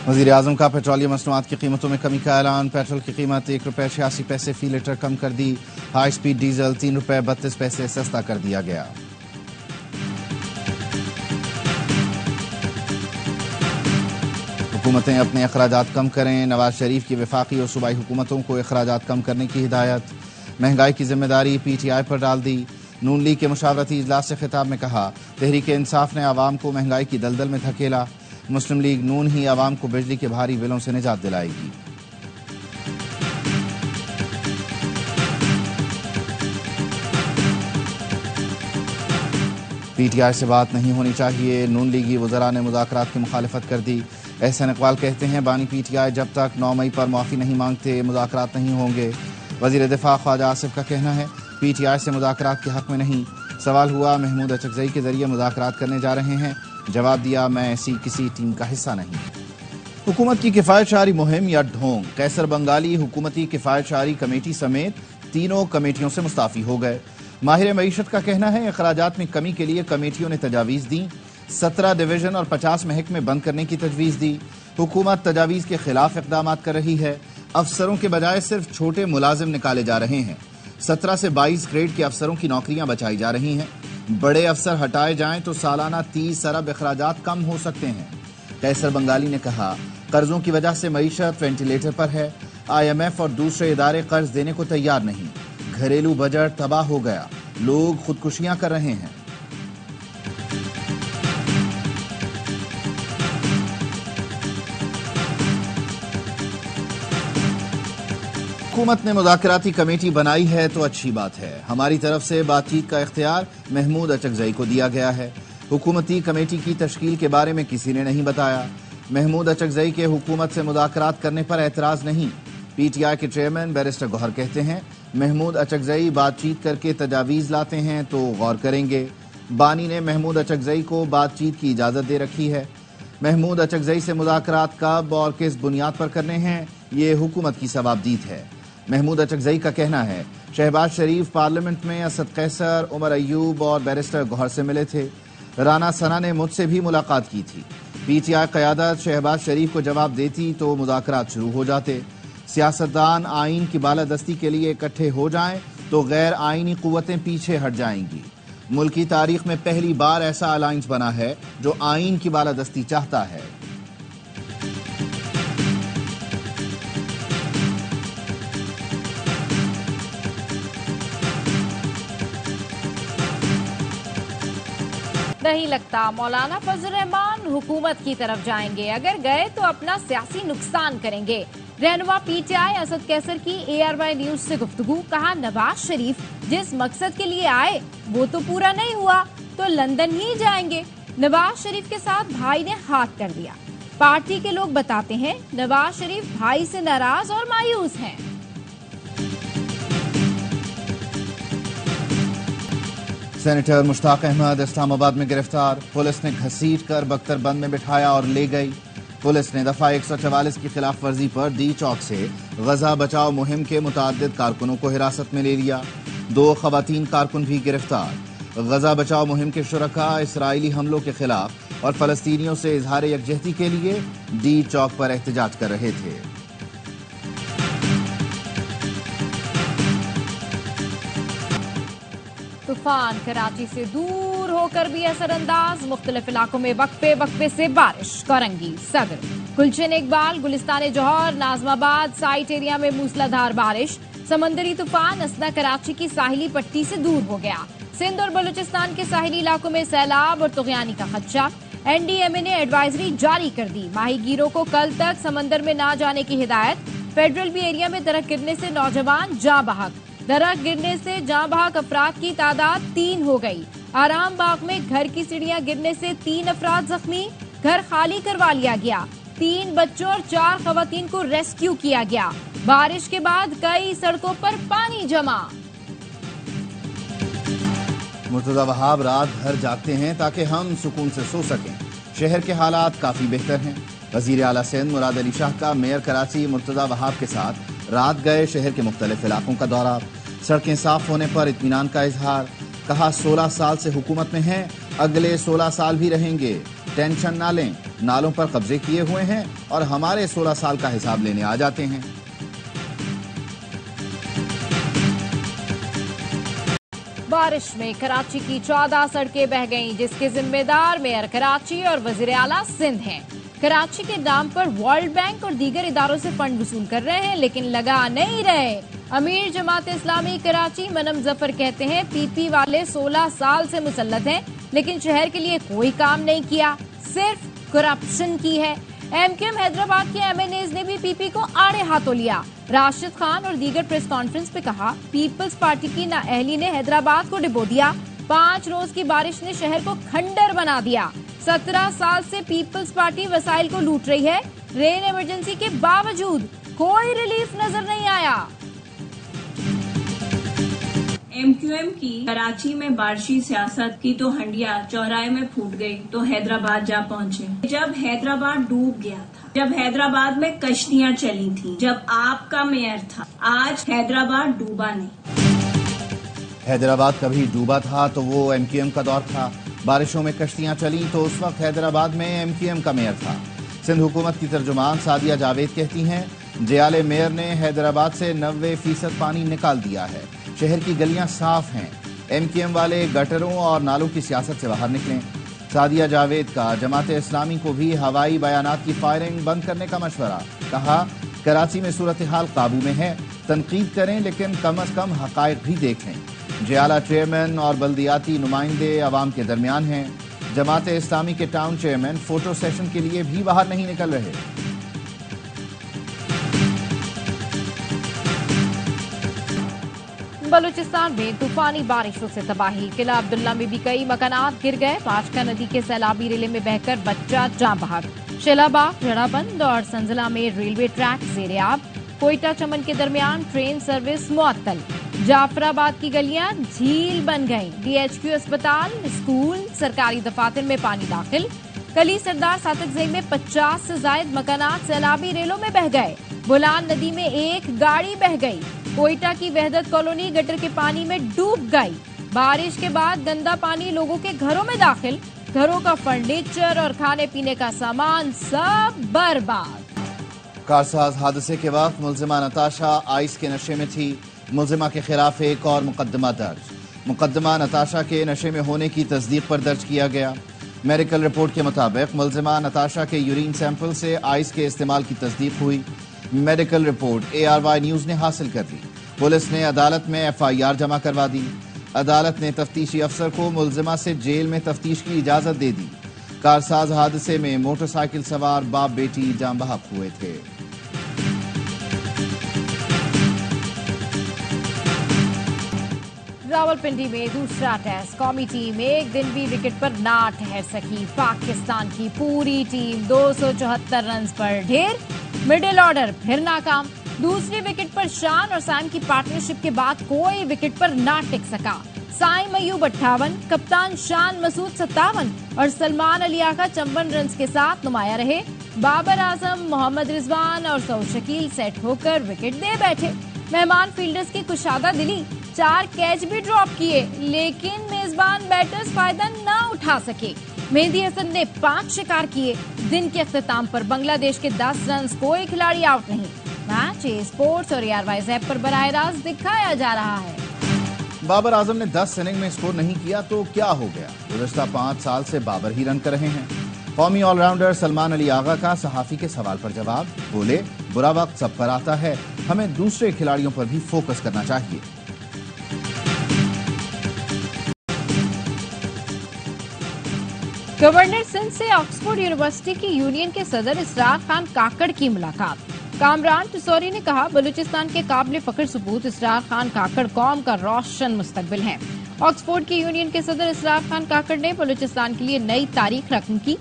वज़ीर-ए-आज़म का पेट्रोलियम मसनूआत की कीमतों में कमी का ऐलान। पेट्रोल की कीमत ₹1.86 फी लीटर कम कर दी। हाई स्पीड डीजल ₹3.32 सस्ता कर दिया गया। हुकूमतें अपने अखराजात कम करें। नवाज शरीफ की वफाकी और सूबाई हुकूमतों को अखराजात कम करने की हिदायत। महंगाई की जिम्मेदारी PTI पर डाल दी। नून लीग के मुशावरती इजलास से खिताब में कहा, तहरीक इंसाफ ने आवाम को महंगाई की दलदल में धकेला। मुस्लिम लीग नून ही आवाम को बिजली के भारी बिलों से निजात दिलाएगी। PTI से बात नहीं होनी चाहिए। नून लीगी वज़रा ने मुज़ाकरात की मुखालिफत कर दी। एहसन इकबाल कहते हैं, बानी PTI जब तक 9 मई पर माफ़ी नहीं मांगते मुज़ाकरात नहीं होंगे। वज़ीर दिफा ख्वाजा आसिफ का कहना है, PTI से मुज़ाकरात के हक़ में नहीं। सवाल हुआ, महमूद अचकज़ई के जरिए मुज़ाकरात करने जा रहे हैं। जवाब दिया, मैं ऐसी किसी टीम का हिस्सा नहीं। हुकूमत की किफ़ायतशारी मुहिम या ढोंग। कैसर बंगाली हुकूमती किफ़ायतशारी कमेटी समेत तीनों कमेटियों से मुस्ताफ़ी हो गए। माहिर मईशत का कहना है, अखराजात में कमी के लिए कमेटियों ने तजावीज़ दी। 17 डिवीजन और 50 महकमे बंद करने की तजवीज़ दी। हुकूमत तजावीज़ के खिलाफ इक़दामात कर रही है। अफसरों के बजाय सिर्फ छोटे मुलाजिम निकाले जा रहे हैं। 17 से 22 ग्रेड के अफसरों की नौकरियां बचाई जा रही हैं। बड़े अफसर हटाए जाएं तो सालाना 30 अरब अखराजात कम हो सकते हैं। कैसर बंगाली ने कहा, कर्जों की वजह से मईशत वेंटिलेटर पर है। IMF और दूसरे इदारे कर्ज देने को तैयार नहीं। घरेलू बजट तबाह हो गया। लोग खुदकुशियां कर रहे हैं। हुकूमत ने मुज़ाकराती कमेटी बनाई है तो अच्छी बात है। हमारी तरफ से बातचीत का इख्तियार महमूद अचकज़ई को दिया गया है। हुकूमती कमेटी की तश्कील के बारे में किसी ने नहीं बताया। महमूद अचकज़ई के हुकूमत से मुज़ाकरात करने पर एतराज़ नहीं। PTI के चेयरमैन बैरिस्टर गौहर कहते हैं, महमूद अचकज़ई बातचीत करके तजावीज़ लाते हैं तो गौर करेंगे। बानी ने महमूद अचकज़ई को बातचीत की इजाज़त दे रखी है। महमूद अचकज़ई से मुज़ाकरात कब और किस बुनियाद पर करने हैं, ये हुकूमत की सवाबदीद है। महमूद अचकज़ई का कहना है, शहबाज शरीफ पार्लियामेंट में असद कैसर, उमर अयूब और बैरिस्टर गौहर से मिले थे। राना सना ने मुझसे भी मुलाकात की थी। PTI क़यादत शहबाज शरीफ को जवाब देती तो मुज़ाकरात शुरू हो जाते। सियासतदान आइन की बालादस्ती के लिए इकट्ठे हो जाएं तो गैर आइनी कुव्वतें पीछे हट जाएंगी। मुल्क की तारीख में पहली बार ऐसा अलायंस बना है जो आइन की बालादस्ती चाहता है। नहीं लगता मौलाना फजल रहमान हुकूमत की तरफ जाएंगे। अगर गए तो अपना सियासी नुकसान करेंगे। रहनुमा PTI असद कैसर की ARY न्यूज से गुफ्तगू। कहा, नवाज शरीफ जिस मकसद के लिए आए वो तो पूरा नहीं हुआ तो लंदन ही जाएंगे। नवाज शरीफ के साथ भाई ने हाथ कर दिया। पार्टी के लोग बताते हैं, नवाज शरीफ भाई से नाराज और मायूस हैं। सेनेटर मुश्ताक अहमद इस्लामाबाद में गिरफ्तार। पुलिस ने घसीट कर बख्तरबंद में बिठाया और ले गई। पुलिस ने दफा 144 की खिलाफ वर्जी पर डी चौक से गजा बचाओ मुहिम के मुताद्दिद कारकुनों को हिरासत में ले लिया। 2 खवातीन कारकुन भी गिरफ्तार। गजा बचाओ मुहिम के शुरका इसराइली हमलों के खिलाफ और फलस्तीनियों से इजहार यकजहती के लिए डी चौक पर एहतजाज कर रहे थे। तूफान कराची से दूर होकर भी असरअंदाज। मुख्तलिफ इलाकों में वक्फे वक्फे से बारिश। कोरंगी, सदर, गुलशन इकबाल, गुलिस्तान जौहर, नाजमाबाद साइट एरिया में मूसलाधार बारिश। समंदरी तूफान असना कराची की साहिली पट्टी से दूर हो गया। सिंध और बलूचिस्तान के साहिली इलाकों में सैलाब और तुगयानी का खदशा। NDMA ने एडवाइजरी जारी कर दी। माहीगीरों को कल तक समंदर में ना जाने की हिदायत। फेडरल बी एरिया में दरख्त गिरने से नौजवान जाँ बहक। दरख्त गिरने से जाँ बहक अफराद की तादाद 3 हो गई। आराम बाग में घर की सीढ़ियां गिरने से 3 अफराद जख्मी। घर खाली करवा लिया गया। 3 बच्चों और 4 खवातीन को रेस्क्यू किया गया। बारिश के बाद कई सड़कों पर पानी जमा। मुर्तजा वहाब रात भर जागते हैं ताकि हम सुकून से सो सकें। शहर के हालात काफी बेहतर हैं। वजीर आला सिंध मुराद अली शाह का मेयर कराची मुर्तजा वहाब के साथ रात गए शहर के मुख्तलिफ इलाकों का दौरा। सड़कें साफ होने पर इत्मीनान का इजहार। कहा, 16 साल से हुकूमत में हैं, अगले 16 साल भी रहेंगे। टेंशन ना लें, नालों पर कब्जे किए हुए हैं और हमारे 16 साल का हिसाब लेने आ जाते हैं। बारिश में कराची की 14 सड़कें बह गईं, जिसके जिम्मेदार मेयर कराची और वजीर आला सिंध हैं। कराची के नाम पर वर्ल्ड बैंक और दीगर इदारों से फंड वसूल कर रहे हैं, लेकिन लगा नहीं रहे। अमीर जमात इस्लामी कराची मनम जफर कहते हैं पीपी वाले 16 साल से मुसल्लत हैं, लेकिन शहर के लिए कोई काम नहीं किया, सिर्फ करप्शन की है। एमक्यूएम हैदराबाद के एमएनएज ने भी पीपी को आड़े हाथों लिया। राशिद खान और दीगर प्रेस कॉन्फ्रेंस में कहा, पीपल्स पार्टी की नाअहली ने हैदराबाद को डुबो दिया। 5 रोज की बारिश ने शहर को खंडर बना दिया। 17 साल से पीपल्स पार्टी वसाइल को लूट रही है। रेन इमरजेंसी के बावजूद कोई रिलीफ नजर नहीं आया। एमक्यूएम की कराची में बारिशी सियासत की तो हंडिया चौराहे में फूट गई तो हैदराबाद जा पहुंचे। जब हैदराबाद डूब गया था, जब हैदराबाद में कश्तियां चली थी, जब आपका मेयर था, आज हैदराबाद डूबा नहीं। हैदराबाद कभी डूबा था तो वो एमक्यूएम का दौर था। बारिशों में कश्तियां चली तो उस वक्त हैदराबाद में एमक्यूएम का मेयर था। सिंध हुकूमत की तर्जुमान सादिया जावेद कहती हैं, जयाले मेयर ने हैदराबाद से 90% पानी निकाल दिया है। शहर की गलियां साफ हैं। एमक्यूएम वाले गटरों और नालों की सियासत से बाहर निकलें। सादिया जावेद का जमात इस्लामी को भी हवाई बयानात की फायरिंग बंद करने का मशवरा। कहा, कराची में सूरत हाल काबू में है, तनकीद करें लेकिन कम अज कम हकायक भी देखें। जयाला चेयरमैन और बल्दियाती नुमाइंदे अवाम के दरमियान हैं। जमात इस्लामी के टाउन चेयरमैन फोटो सेशन के लिए भी बाहर नहीं निकल रहे। बलूचिस्तान में तूफानी बारिशों से तबाही। किला अब्दुल्ला में भी कई मकानात गिर गए। पाचका नदी के सैलाबी रेले में बहकर बच्चा जाँ बहक। शेलाबाग, जड़ाबंद और संजला में रेलवे ट्रैक ज़ेरे-आब। कोयटा चमन के दरमियान ट्रेन सर्विस मुअत्तल। जाफराबाद की गलियां झील बन गईं। डीएचक्यू अस्पताल, स्कूल, सरकारी दफातर में पानी दाखिल। कली सरदार सातकजई में 50 से ज्यादा मकानात सैलाबी रेलों में बह गए। बुलान नदी में एक गाड़ी बह गई। कोयटा की वहदत कॉलोनी गटर के पानी में डूब गई। बारिश के बाद गंदा पानी लोगों के घरों में दाखिल। घरों का फर्नीचर और खाने पीने का सामान सब बर्बाद। कारसाज हादसे के वक्त मुलजिमा नताशा आइस के नशे में थी। मुलजिमा के खिलाफ एक और मुकदमा दर्ज। मुकदमा नताशा के नशे में होने की तस्दीक पर दर्ज किया गया। मेडिकल रिपोर्ट के मुताबिक मुलजिमा नताशा के यूरिन सैंपल से आइस के इस्तेमाल की तस्दीक हुई। मेडिकल रिपोर्ट ARY न्यूज ने हासिल कर ली। पुलिस ने अदालत में FIR जमा करवा दी। अदालत ने तफ्तीशी अफसर को मुलजिमा से जेल में तफ्तीश की इजाजत दे दी। कारसाज हादसे में मोटरसाइकिल सवार बाप बेटी जाँ बहक हुए थे। रावलपिंडी में दूसरा टेस्ट। कौमी टीम एक दिन भी विकेट पर ना ठहर सकी। पाकिस्तान की पूरी टीम 274 रन पर ढेर। मिडिल ऑर्डर फिर नाकाम। दूसरी विकेट पर शान और साइम की पार्टनरशिप के बाद कोई विकेट पर ना टिक सका। साइम अयूब 58, कप्तान शान मसूद 57 और सलमान अली आका 54 रन के साथ नुमाया रहे। बाबर आजम, मोहम्मद रिजवान और सऊद शकील सेट होकर विकेट दे बैठे। मेहमान फील्डर्स की कुशादा दिली 4 कैच भी ड्रॉप किए, लेकिन मेजबान बैटर्स फायदा न उठा सके। मेहदी हसन ने 5 शिकार किए। दिन के अख्ताम पर बांग्लादेश के 10 रन, कोई खिलाड़ी आउट नहीं। मैच स्पोर्ट्स और ARY ऐप पर बराह रास्त दिखाया जा रहा है। बाबर आजम ने 10 इनिंग में स्कोर नहीं किया तो क्या हो गया? गुज़श्ता 5 साल से बाबर ही रन कर रहे हैं। कौमी ऑलराउंडर सलमान अली आगा का सहाफी के सवाल पर जवाब, बोले बुरा वक्त सब पर आता है, हमें दूसरे खिलाड़ियों पर भी फोकस करना चाहिए। गवर्नर सिंध से ऑक्सफोर्ड यूनिवर्सिटी की यूनियन के सदर इसरार खान काकड़ की मुलाकात। कामरान टसौरी ने कहा, बलूचिस्तान के काबिल फख्र सबूत इसरार खान काकड़ कौम का रोशन मुस्तकबिल है। ऑक्सफोर्ड की यूनियन के सदर इसरार खान काकड़ ने बलूचिस्तान के लिए नई तारीख रकम की।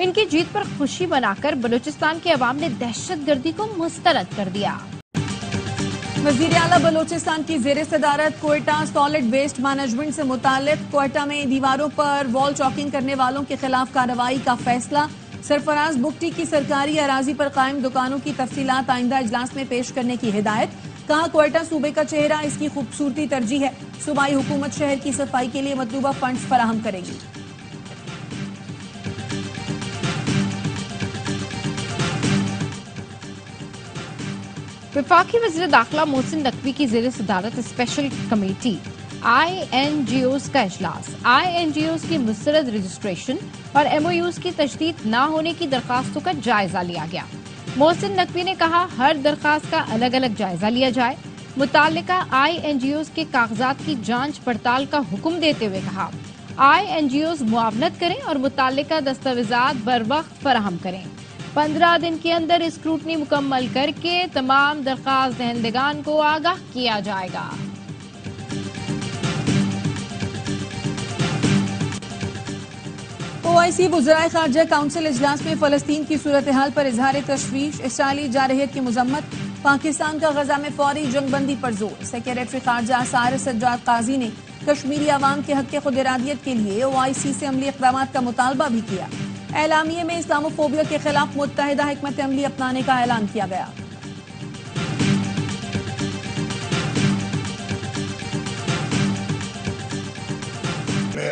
इनकी जीत पर खुशी मनाकर बलूचिस्तान के अवाम ने दहशतगर्दी को मुस्तरद कर दिया। वज़ीर आला बलूचिस्तान की ज़ेरे सदारत कोयटा सॉलिड वेस्ट मैनेजमेंट से मुतालिक कोयटा में दीवारों पर वॉल चॉकिंग करने वालों के खिलाफ कार्रवाई का फैसला। सरफराज बुगटी की सरकारी अराजी पर कायम दुकानों की तफसीलात आइंदा इजलास में पेश करने की हिदायत। कहा, कोयटा सूबे का चेहरा, इसकी खूबसूरती तरजीह है। सूबाई हुकूमत शहर की सफाई के लिए मतलूबा फंड्स फराहम करेगी। वफाकी वज़ीर दाखिला मोहसिन नकवी की ज़ेर सदारत स्पेशल कमेटी INGOs का इजलास। INGOs की मुस्तरद रजिस्ट्रेशन और MOUs की तजदीद न होने की दरखास्तों का जायजा लिया गया। मोहसिन नकवी ने कहा हर दरखास्त का अलग अलग जायजा लिया जाए। मुताल्लिका INGOs के कागजात की जांच पड़ताल का हुक्म देते हुए कहा INGOs मुआवनत करें और मुताल्लिका दस्तावेजात बर वक्त फराहम करें। 15 दिन के अंदर स्क्रूटनी मुकम्मल करके तमाम दरखास्त दहंदगान को आगाह किया जाएगा। OIC वज़राए ख़ारजा काउंसिल इजलास में फ़लस्तीन की सूरत हाल पर इजहार तशवीश, इसराइली जारहियत की मजम्मत, पाकिस्तान का गजा में फौरी जंगबंदी पर जोर। सेक्रेटरी ख़ारजा सारिस सज्जाद काजी ने कश्मीरी अवाम के हक़ खुद इरादियत के लिए OIC से अमली इक़दाम का मुतालबा भी किया। एलामिये में इस्लामोफोबिया के खिलाफ मुत्तहिदा हिकमत अमली अपनाने का ऐलान किया गया।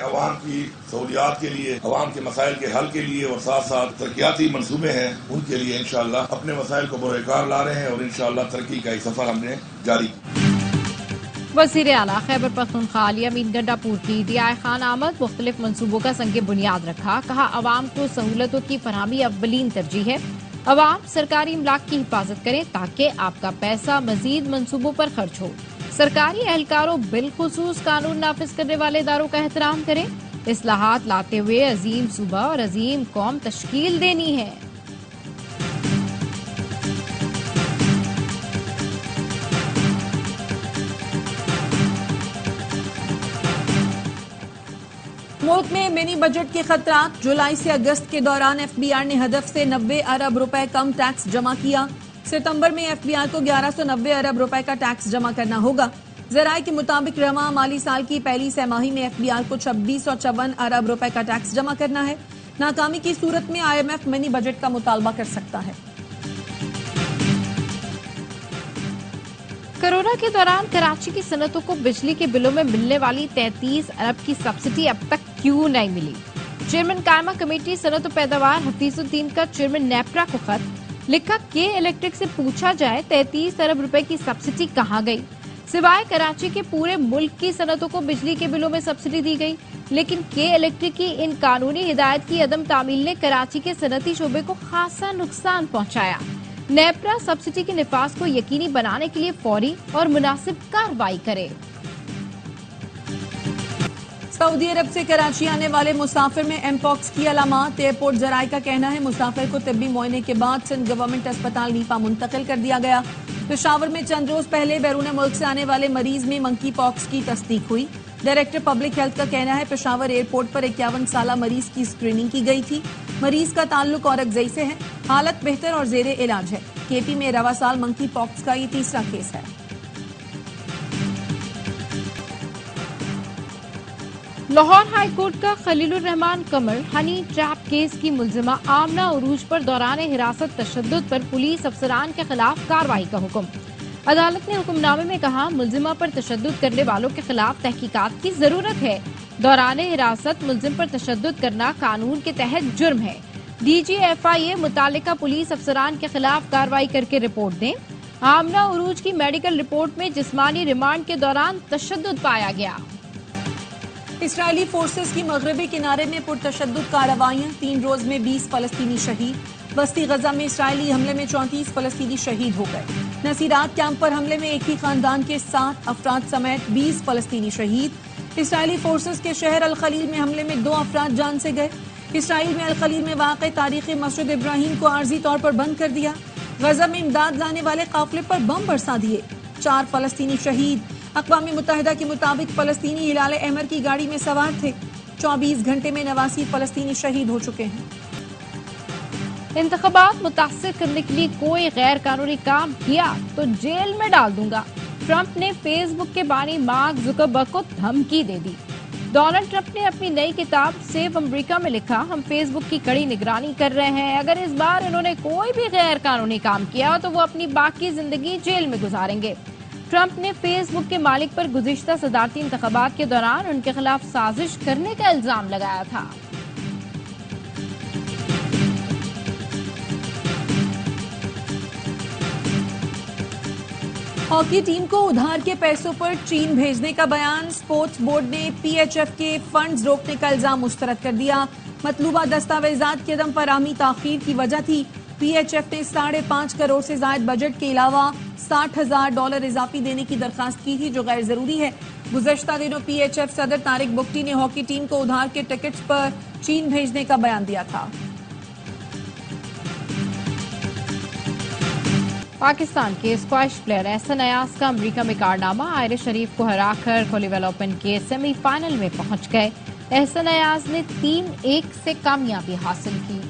अवाम की सहूलियात के लिए, अवाम के मसाइल के हल के लिए और साथ साथ तरक्याती मनसूबे हैं उनके लिए इंशाअल्लाह अपने मसाइल को बरोकार ला रहे हैं और इंशाअल्लाह तरक्की का एक सफर हमने जारी किया। वज़ीर आला खैबर पख्तूनख्वा अली अमीन गंडापुर की DI खान आमद मुख्तलिफ मनसूबों का संग बुनियाद रखा। कहा अवाम को सहूलतों की फरहमी अव्वलीन तरजीह है। अवाम सरकारी इमलाक की हिफाजत करें ताकि आपका पैसा मजीद मनसूबों पर खर्च हो। सरकारी एहलकारों बिलखुसूस कानून नाफिज करने वाले इदारों का एहतराम करें। इस्लाहात लाते हुए अजीम सूबा और अजीम कौम तश्कील देनी है। मुल्क में मिनी बजट के खतरात। जुलाई से अगस्त के दौरान FBI ने हदफ से 90 अरब रुपए कम टैक्स जमा किया। सितंबर में FBI को 1190 अरब रुपए का टैक्स जमा करना होगा। ज़राए के मुताबिक रवा माली साल की पहली सहमाही में FBI को 2654 अरब रुपए का टैक्स जमा करना है। नाकामी की सूरत में IMF मिनी बजट का मुतालबा कर सकता है। कोरोना के दौरान कराची की सनतों को बिजली के बिलों में मिलने वाली 33 अरब की सब्सिडी अब तक क्यों नहीं मिली? चेयरमैन कायमा कमेटी सनत पैदावार हफीजुद्दीन का चेयरमैन नेप्रा को खत लिखा। के इलेक्ट्रिक से पूछा जाए 33 अरब रुपए की सब्सिडी कहाँ गई? सिवाय कराची के पूरे मुल्क की सनतों को बिजली के बिलों में सब्सिडी दी गई, लेकिन के इलेक्ट्रिक की इन कानूनी हिदायत की अदम तामील ने कराची के सनती शोबे को खासा नुकसान पहुंचाया। नेप्रा सब्सिडी के निफाज को यकीनी बनाने के लिए फौरी और मुनासिब कार्रवाई करे। सऊदी अरब से कराची आने वाले मुसाफिर में एमपॉक्स की अलामात। एयरपोर्ट जराये का कहना है मुसाफिर को तिब्बी मुआयने के बाद सिंध गवर्नमेंट अस्पताल नीपा मुंतकिल कर दिया गया। पेशावर में चंद रोज पहले बैरून मुल्क से आने वाले मरीज में मंकी पॉक्स की तस्दीक हुई। डायरेक्टर पब्लिक हेल्थ का कहना है पेशावर एयरपोर्ट पर 51 साल मरीज की स्क्रीनिंग की गई थी। मरीज का ताल्लुक औरकजई से है। हालत बेहतर और जेरे इलाज है। केपी में रवा साल मंकी पॉक्स का ये तीसरा केस है। लाहौर हाई कोर्ट का खलीलुर रहमान कमर हनी ट्रैप केस की मुलजिमा आमना उरूज पर दौरान हिरासत तशद्दुद पर पुलिस अफसरान के खिलाफ कार्रवाई का हुक्म। अदालत ने हुक्मनामे में कहा मुलजिमा पर तशद्दुद करने वालों के खिलाफ तहकीकात की जरूरत है। दौरान हिरासत मुलजिम पर तशद्दुद करना कानून के तहत जुर्म है। DG FIA मुतालिका पुलिस अफसरान के खिलाफ कार्रवाई करके रिपोर्ट दें। आमना उरूज की मेडिकल रिपोर्ट में जिस्मानी रिमांड के दौरान तशद्दुद पाया गया। इसराइली फोर्सेस की मगरबी किनारे में पुरतशद्दुद कार्रवाइयां। 3 रोज में 20 फलस्तीनी शहीद। बस्ती गजा में इसराइली हमले में 34 फलस्तीनी शहीद हो गए। नसीरात कैंप पर हमले में एक ही खानदान के 7 अफराद समेत 20 फलस्तीनी शहीद। इसराइली फोर्सेस के शहर अल खलील में हमले में 2 अफराद जान से गए। इसराइल में अल खलील में वाक़ तारीखी मस्जिद इब्राहिम को आर्जी तौर पर बंद कर दिया। गजा में इमदाद लाने वाले काफिले पर बम बरसा दिए। 4 फलस्तीनी शहीद। अक़वाम मुत्तहिदा के मुताबिक फलस्तीनी हिलाल अहमर की गाड़ी में सवार थे। 24 घंटे में 89 फलस्तीनी शहीद हो चुके हैं। इंतखाबात मुतासिर करने के लिए कोई गैर कानूनी काम किया तो जेल में डाल दूंगा। ट्रंप ने फेसबुक के बानी मार्क जुकरबर्ग को धमकी दे दी। डोनाल्ड ट्रंप ने अपनी नई किताब सेव अमेरिका में लिखा, हम फेसबुक की कड़ी निगरानी कर रहे हैं। अगर इस बार इन्होंने कोई भी गैर कानूनी काम किया तो वो अपनी बाकी जिंदगी जेल में गुजारेंगे। ट्रंप ने फेसबुक के मालिक पर गुज़िश्ता सदारती इंतखाबात के दौरान उनके खिलाफ साजिश करने का इल्जाम लगाया था। हॉकी टीम को उधार के पैसों पर चीन भेजने का बयान। स्पोर्ट्स बोर्ड ने पीएचएफ के फंड्स रोकने का इल्जाम मुस्तरद कर दिया। मतलूबा दस्तावेजात की अदम फराहमी ताखीर की वजह थी। पीएचएफ ने 5.5 करोड़ से जायद बजट के अलावा $60,000 इजाफी देने की दरखास्त की थी, जो गैर जरूरी है। गुज़श्ता दिनों पीएचएफ सदर तारिक बुख्ती ने हॉकी टीम को उधार के टिकट्स पर चीन भेजने का बयान दिया था। पाकिस्तान के स्क्वैश प्लेयर एहसन अयाज का अमेरिका में कारनामा। आयरिश शरीफ को हराकर कोलिवल ओपन के सेमीफाइनल में पहुंच गए। एहसन अयाज ने 3-1 से कामयाबी हासिल की।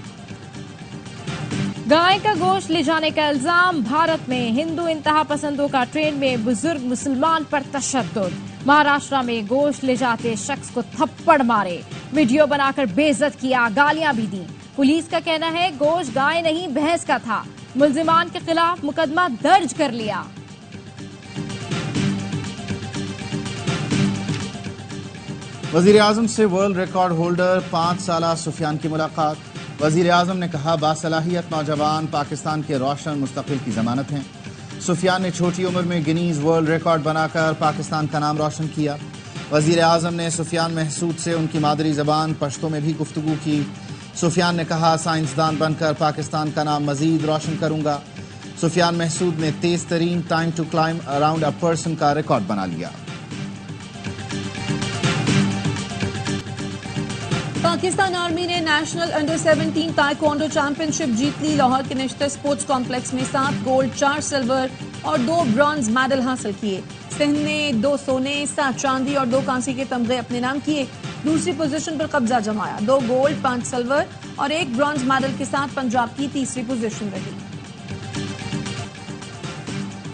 गाय का गोश्त ले जाने का इल्जाम। भारत में हिंदू इंतहा पसंदों का ट्रेन में बुजुर्ग मुसलमान पर तशद्दुद। महाराष्ट्र में गोश्त ले जाते शख्स को थप्पड़ मारे, वीडियो बनाकर बेइज्जत किया, गालियां भी दी। पुलिस का कहना है गोश्त गाय नहीं भैंस का था। मुल्जिमान के खिलाफ मुकदमा दर्ज कर लिया। वजीर आजम से वर्ल्ड रिकॉर्ड होल्डर 5 साला सुफियान की मुलाकात। वजीर आजम ने कहा बासलाहियत नौजवान पाकिस्तान के रोशन मुस्तकबिल की जमानत हैं। सुफियान ने छोटी उम्र में गिनीज वर्ल्ड रिकॉर्ड बनाकर पाकिस्तान का नाम रोशन किया। वजीर आजम ने सुफियान महसूद से उनकी मादरी जबान पश्तो में भी गुफ्तगू की। सुफियान ने कहा साइंसदान बनकर पाकिस्तान का नाम मजीद रोशन करूंगा। सुफियान महसूद ने तेज तरीन time to climb around a person का रिकॉर्ड बना लिया। पाकिस्तान आर्मी ने नेशनल अंडर 17 ताइक्वांडो चैंपियनशिप जीत ली। लाहौर के नेशनल स्पोर्ट्स कॉम्प्लेक्स में 7 गोल्ड, 4 सिल्वर और 2 ब्रॉन्ज मेडल हासिल किए। सिंध ने 2 सोने, 7 चांदी और 2 कांसे के तमगे अपने नाम किए। दूसरी पोजीशन पर कब्जा जमाया। 2 गोल्ड, 5 सिल्वर और 1 ब्रॉन्ज मेडल के साथ पंजाब की तीसरी पोजीशन रही।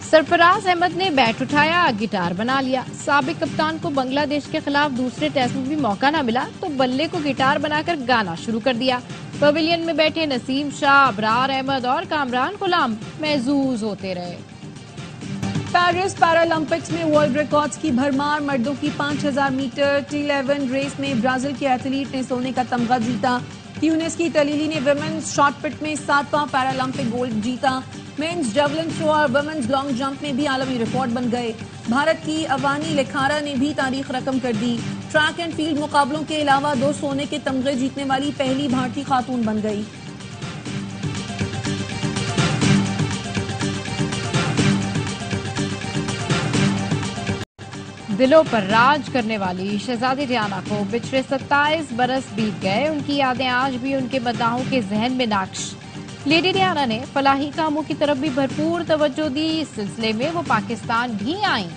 सरफराज अहमद ने बैट उठाया, गिटार बना लिया। साबिक कप्तान को बांग्लादेश के खिलाफ दूसरे टेस्ट में भी मौका न मिला तो बल्ले को गिटार बनाकर गाना शुरू कर दिया। पवेलियन में बैठे नसीम शाह, अबरार अहमद और कामरान गुलाम महजूज होते रहे। पेरिस पैरालंपिक्स में वर्ल्ड रिकॉर्ड्स की भरमार। मर्दों की 5000 मीटर T11 रेस में ब्राजील के एथलीट ने सोने का तमगा जीता। ट्यूनिस की तलीली ने विमेंस शॉटपुट में 7वां पैरालंपिक गोल्ड जीता। मेंस जेवलिन थ्रो और वुमेन्स लॉन्ग जंप में भी आलमी रिकॉर्ड बन गए। भारत की अवानी लेखारा ने भी तारीख रकम कर दी। ट्रैक एंड फील्ड मुकाबलों के अलावा 2 सोने के तमगे जीतने वाली पहली भारतीय खातून बन गई। दिलों पर राज करने वाली शहजादी डियाना को पिछले 27 बरस बीत गए। उनकी यादें आज भी उनके मद्दाहों के जहन में नाक्श। लेडी डियाना ने फलाही कामों की तरफ भी भरपूर तवज्जो दी। इस सिलसिले में वो पाकिस्तान भी आईं।